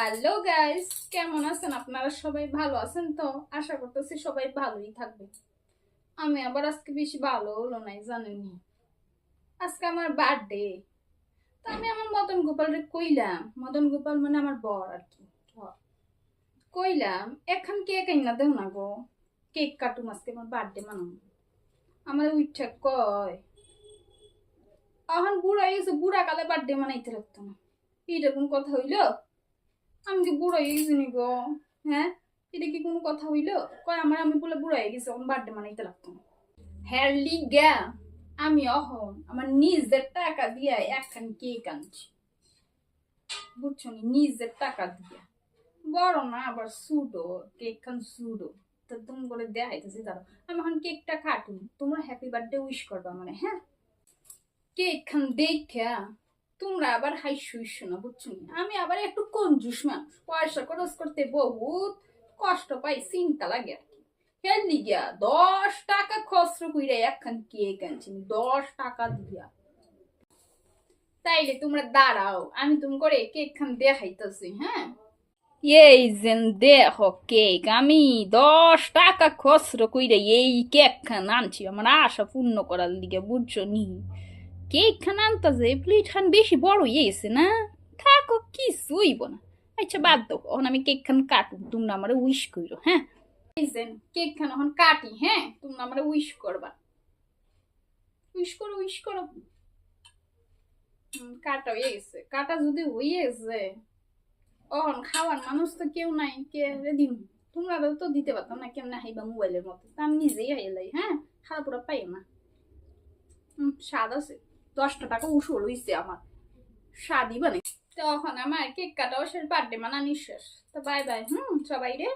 Hello guys, কেমন আছেন আপনারা? সবাই ভালো আছেন তো? আশা করতেছি সবাই ভালোই থাকবে। আমি আবার আজকে বেশি ভালো হলো নাই, জানেনি আজকে আমার বার্থডে। তো আমি আমার মদন গোপালরে কইলাম, মদন গোপাল মানে আমার বর আর কি, কইলাম এখন কেক আইনা দেও না গো, কেক কাটুম আজকে আমার বার্থডে মানাম। আমার উইঠা কয় এখন বুড়া হয়ে গেছে, বুড়া কালে বার্থডে মানাইতে লাগতো না। এইটা কোন কথা হইলো? আমি কি বুড়া হয়ে গেছি নি গো? হ্যাঁ, এটা কি কোনো কথা হইলো? কয় আমার আমি বলে বুড়া হয়ে গেছি, এখন বার্থডে মানাইতে লাগতো না। হ্যাঁ লিগা আমি অহন আমার নিজের টাকা দিয়া একখান কেক আনছি, বুঝছো নি? নিজের টাকা দিয়া, বড় না আবার সুডো কেক খান সুডো। তো তুমি করে দেখাইতেছি, দাঁড়াও আমি এখন কেকটা কাটুন, তোমরা হ্যাপি বার্থডে উইশ করবা মানে। হ্যাঁ, কেক খান দেখা তোমরা আবার হাইসু ইস্যু না, বুঝছো নি? আমি আবার একটু কঞ্জুস মানুষ, পয়সা খরচ করতে বহুত কষ্ট পাই, চিন্তা লাগে আর কি। হেলদি গিয়া 10 টাকা খসরো কইরা একখান কেক আনছি, 10 টাকা দিয়া। তাইলে তোমরা দাঁড়াও, আমি তুমি করে কেক খান দেখাইতেছি। হ্যাঁ, এই যে দেখো কেক, আমি 10 টাকা খসরো কইরা এই কেক খান আনছি আমার আশা পূর্ণ করার লিগে, বুঝছো নি? কেক খান আনতাছে, প্লেট খান বেশি বড় হয়ে গেছে না? থাকো, কিছু হইব না। আচ্ছা বাদ দাও, এখন আমি কেক খান কাটুম, তোমরা আমার উইশ করো। হ্যাঁ, এই যে কেক খান এখন কাটি, হ্যাঁ তোমরা আমার উইশ করবা। উইশ করো, উইশ করো। কাটা হয়ে গেছে, কাটা যদি হয়ে গেছে, অন খাওয়ার মানুষ তো কেউ নাই, কে দিন? তোমরা তো দিতে পারতাম না, কেমনে হাইবা মোবাইলের মতো? তা আমি নিজেই হাইলাই। হ্যাঁ, খাওয়া পুরা পাইও না। স্বাদ আছে, 10 টাকা উসুল হইছে আমার, স্বাদই বানাই। তখন আমার কেক কাটাও শেষ, বার্থডে মানানি শেষ। তো বাই বাই সবাই রে।